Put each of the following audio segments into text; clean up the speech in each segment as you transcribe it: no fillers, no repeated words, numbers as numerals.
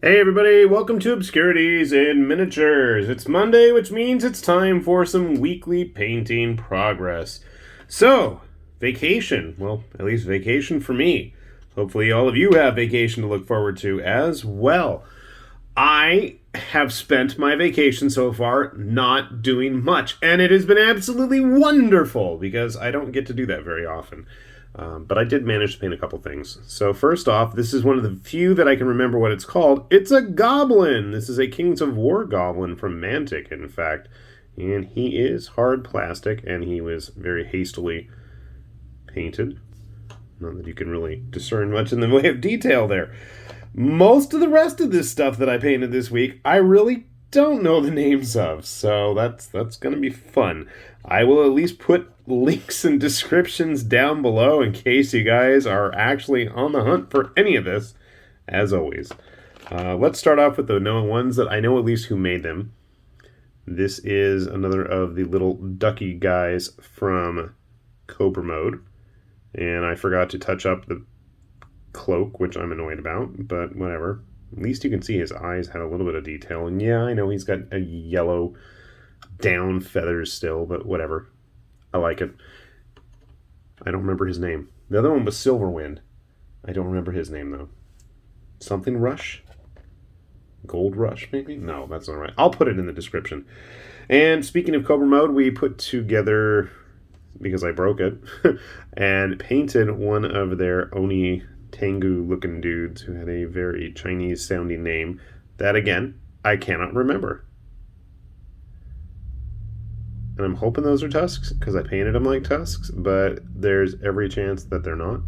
Hey everybody, welcome to Obscurities in Miniatures. It's Monday, which means it's time for some weekly painting progress. So, vacation. Well, at least vacation for me. Hopefully all of you have vacation to look forward to as well. I have spent my vacation so far not doing much, and it has been absolutely wonderful because I don't get to do that very often. But I did manage to paint a couple things. So first off, this is one of the few that I can remember what it's called. It's a goblin. This is a Kings of War goblin from Mantic, in fact. And he is hard plastic, and he was very hastily painted. Not that you can really discern much in the way of detail there. Most of the rest of this stuff that I painted this week, I really don't know the names of, so that's going to be fun. I will at least put links and descriptions down below in case you guys are actually on the hunt for any of this, as always. Let's start off with the known ones that I know at least who made them. This is another of the little ducky guys from Cobramode, and I forgot to touch up the cloak, which I'm annoyed about, but whatever. At least you can see his eyes had a little bit of detail, and yeah, I know he's got a yellow down feathers still, but whatever. I like it. I don't remember his name. The other one was Silverwind. I don't remember his name, though. Something Rush? Gold Rush, maybe? No, that's not right. I'll put it in the description. And speaking of Cobramode, we put together, because I broke it, and painted one of their Oni Tengu looking dudes who had a very Chinese sounding name that, again, I cannot remember. And I'm hoping those are tusks because I painted them like tusks, but there's every chance that they're not,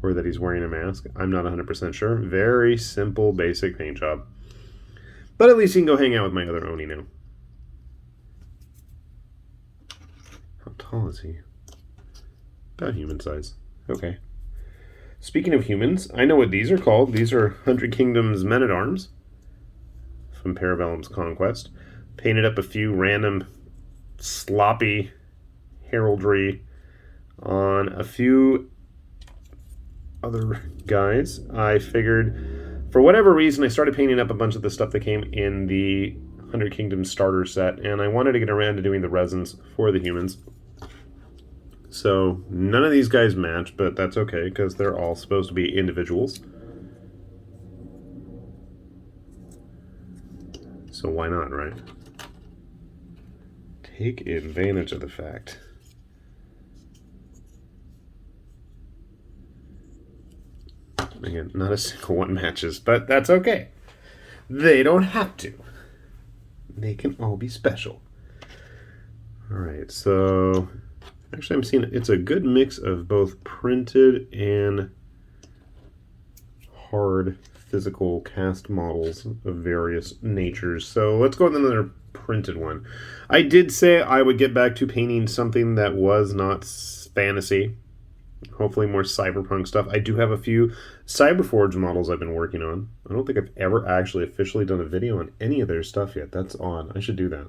or that he's wearing a mask. I'm not 100% sure. Very simple, basic paint job. But at least you can go hang out with my other Oni now. How tall is he? About human size. Okay. Speaking of humans, I know what these are called. These are 100 Kingdoms Men-at-Arms from Parabellum's Conquest. Painted up a few random sloppy heraldry on a few other guys. I figured, for whatever reason, I started painting up a bunch of the stuff that came in the 100 Kingdoms starter set, and I wanted to get around to doing the resins for the humans. So none of these guys match, but that's okay because they're all supposed to be individuals. So why not, right? Take advantage of the fact. Again, not a single one matches, but that's okay. They don't have to. They can all be special. Alright, so actually I'm seeing it's a good mix of both printed and hard physical cast models of various natures. So let's go with another printed one. I did say I would get back to painting something that was not fantasy. Hopefully more cyberpunk stuff. I do have a few Cyberforge models I've been working on. I don't think I've ever actually officially done a video on any of their stuff yet. That's odd. I should do that.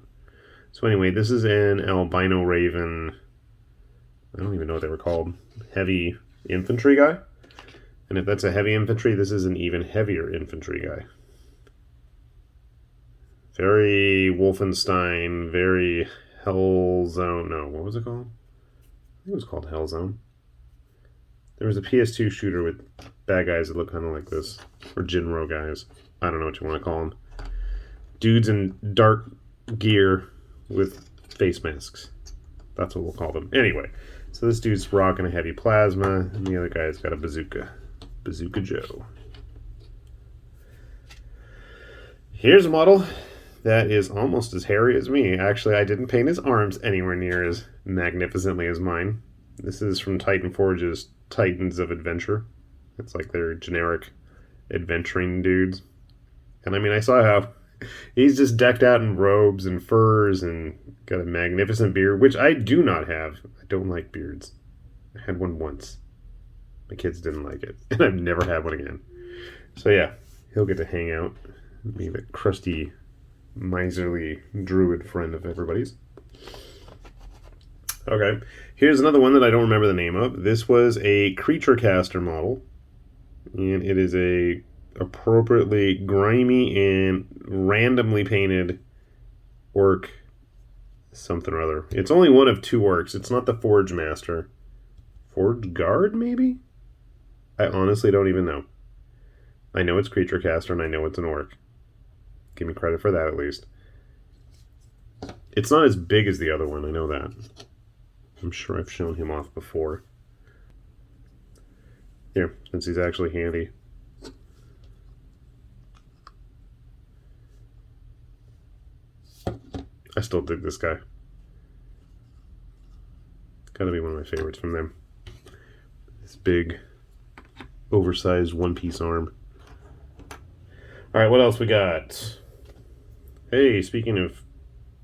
So anyway, this is an Albino Raven. I don't even know what they were called. Heavy infantry guy. And if that's a heavy infantry, this is an even heavier infantry guy. Very Wolfenstein, very Hellzone. No, what was it called? I think it was called Hellzone. There was a PS2 shooter with bad guys that look kind of like this. Or Jinro guys. I don't know what you want to call them. Dudes in dark gear with face masks. That's what we'll call them. Anyway, so this dude's rocking a heavy plasma, and the other guy's got a bazooka. Bazooka Joe. Here's a model that is almost as hairy as me. Actually, I didn't paint his arms anywhere near as magnificently as mine. This is from Titan Forge's Titans of Adventure. It's like their generic adventuring dudes. And I mean, I saw how he's just decked out in robes and furs and got a magnificent beard, which I do not have. I don't like beards. I had one once. My kids didn't like it, and I've never had one again. So yeah, he'll get to hang out, be the crusty, miserly druid friend of everybody's. Okay, here's another one that I don't remember the name of. This was a creature caster model, and it is a appropriately grimy and randomly painted orc something or other. It's only one of 2 orcs. It's not the Forge Master. Forge Guard, maybe? I honestly don't even know. I know it's Creature Caster, and I know it's an orc. Give me credit for that, at least. It's not as big as the other one, I know that. I'm sure I've shown him off before. Here, since he's actually handy. I still dig this guy. Gotta be one of my favorites from them. This big, oversized one-piece arm. Alright, what else we got? Hey, speaking of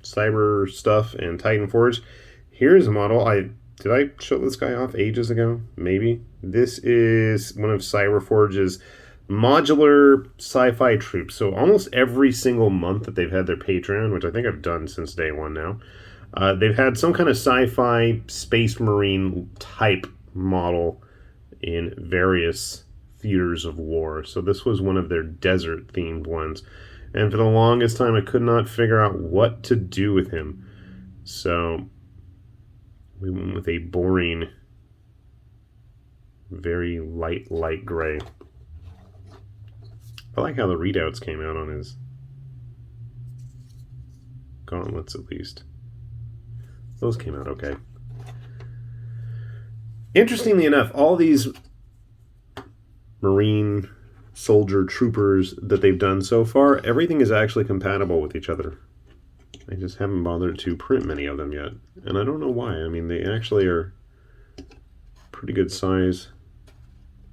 cyber stuff and Titan Forge, here's a model. Did I show this guy off ages ago? Maybe. This is one of Cyberforge's modular sci-fi troops. So almost every single month that they've had their Patreon, which I think I've done since day one now, they've had some kind of sci-fi space marine type model in various theaters of war. So this was one of their desert themed ones. And for the longest time I could not figure out what to do with him. So we went with a boring, very light gray. I like how the readouts came out on his gauntlets, at least. Those came out okay. Interestingly enough, all these Marine soldier troopers that they've done so far, everything is actually compatible with each other. I just haven't bothered to print many of them yet. And I don't know why. I mean, they actually are pretty good size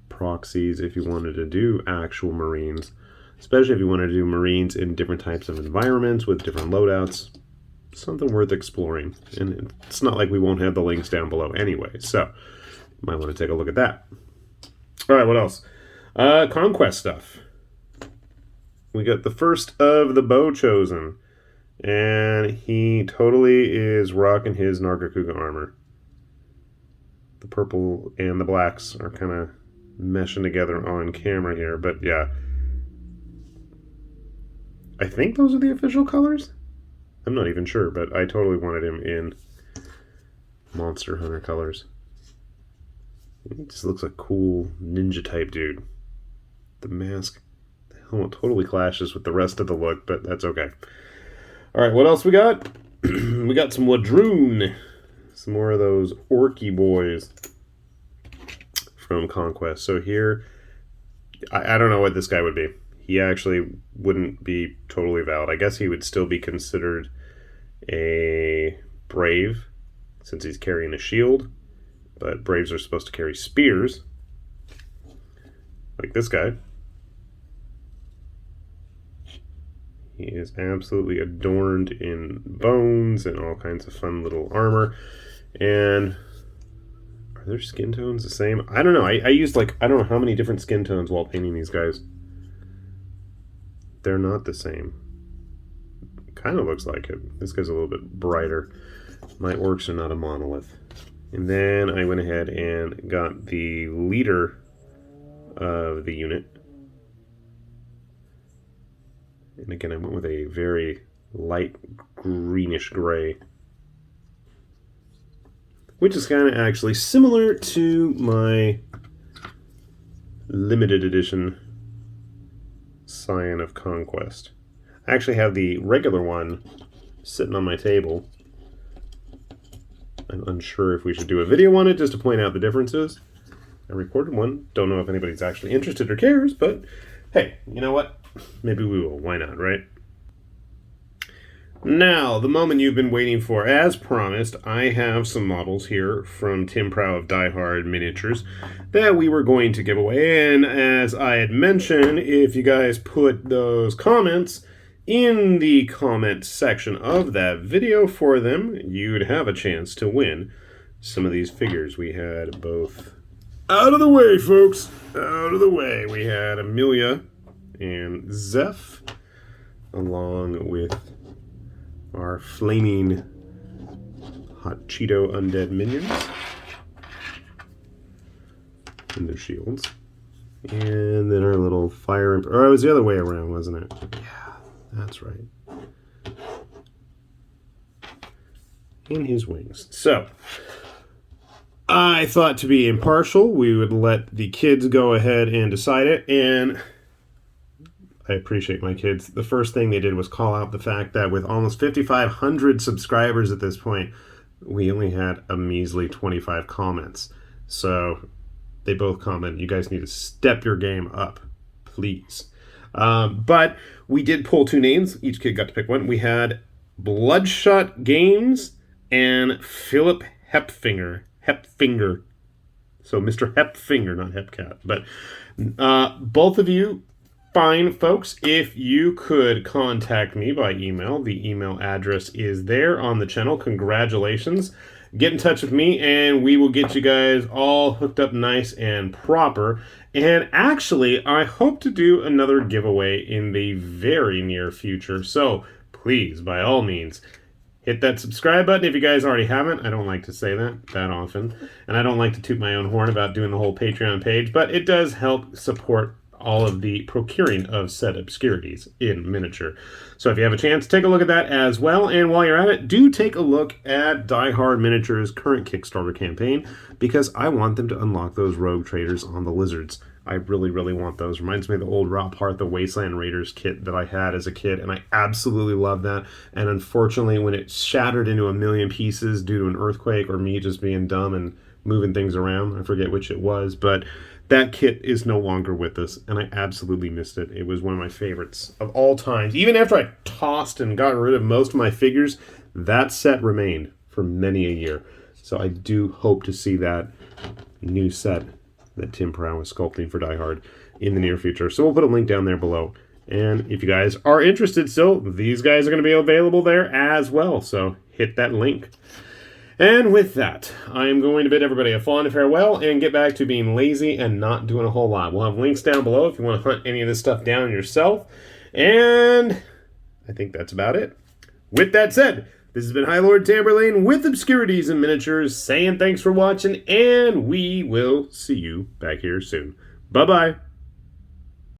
proxies if you wanted to do actual Marines. Especially if you wanted to do Marines in different types of environments with different loadouts. Something worth exploring. And it's not like we won't have the links down below anyway. So, you might want to take a look at that. Alright, what else? Conquest stuff. We got the first of the Bow Chosen. And he totally is rocking his Nargacuga armor. The purple and the blacks are kind of meshing together on camera here, but yeah. I think those are the official colors? I'm not even sure, but I totally wanted him in Monster Hunter colors. He just looks like a cool ninja type dude. The mask, the helmet totally clashes with the rest of the look, but that's okay. Alright, what else we got? We got some Ladroon. Some more of those orky boys from Conquest. So here, I don't know what this guy would be. He actually wouldn't be totally valid. I guess he would still be considered a brave, since he's carrying a shield. But braves are supposed to carry spears. Like this guy. He is absolutely adorned in bones and all kinds of fun little armor. And are their skin tones the same? I don't know. I used I don't know how many different skin tones while painting these guys. They're not the same. Kind of looks like it. This guy's a little bit brighter. My orcs are not a monolith. And then I went ahead and got the leader of the unit. And again, I went with a very light greenish gray, which is kind of actually similar to my limited edition Scion of Conquest. I actually have the regular one sitting on my table. I'm unsure if we should do a video on it just to point out the differences. I recorded one. Don't know if anybody's actually interested or cares, but hey, you know what? Maybe we will. Why not, right? Now, the moment you've been waiting for. As promised, I have some models here from Tim Prow of Diehard Miniatures that we were going to give away. And as I had mentioned, if you guys put those comments in the comment section of that video for them, you'd have a chance to win some of these figures. We had both... Out of the way, folks! Out of the way. We had Amelia and Zeph, along with our flaming hot Cheeto undead minions and their shields. And then our little fire... Or it was the other way around, wasn't it? Yeah, that's right. In his wings. So, I thought to be impartial, we would let the kids go ahead and decide it. And I appreciate my kids. The first thing they did was call out the fact that with almost 5,500 subscribers at this point, we only had a measly 25 comments. So they both commented, you guys need to step your game up, please. But we did pull 2 names. Each kid got to pick one. We had Bloodshot Games and Phillip Hepfinger. So Mr. Hepfinger, not Hepcat. But both of you, fine folks, if you could contact me by email, the email address is there on the channel. Congratulations. Get in touch with me and we will get you guys all hooked up nice and proper. And actually, I hope to do another giveaway in the very near future. So please, by all means, hit that subscribe button if you guys already haven't. I don't like to say that often. And I don't like to toot my own horn about doing the whole Patreon page, but it does help support all of the procuring of said obscurities in miniature. So if you have a chance, take a look at that as well. And while you're at it, do take a look at Diehard Miniatures' current Kickstarter campaign, because I want them to unlock those rogue traders on the lizards. I really, really want those. Reminds me of the old Rob Hart, the Wasteland Raiders kit that I had as a kid, and I absolutely love that. And unfortunately, when it shattered into a million pieces due to an earthquake or me just being dumb and moving things around, I forget which it was, but that kit is no longer with us, and I absolutely missed it. It was one of my favorites of all times. Even after I tossed and got rid of most of my figures, that set remained for many a year. So I do hope to see that new set that Tim Prow is sculpting for Die Hard in the near future. So we'll put a link down there below. And if you guys are interested still, these guys are going to be available there as well. So hit that link. And with that, I am going to bid everybody a fond farewell and get back to being lazy and not doing a whole lot. We'll have links down below if you want to hunt any of this stuff down yourself. And I think that's about it. With that said, this has been High Lord Tamberlane with Obscurities and Miniatures, saying thanks for watching, and we will see you back here soon. Bye-bye.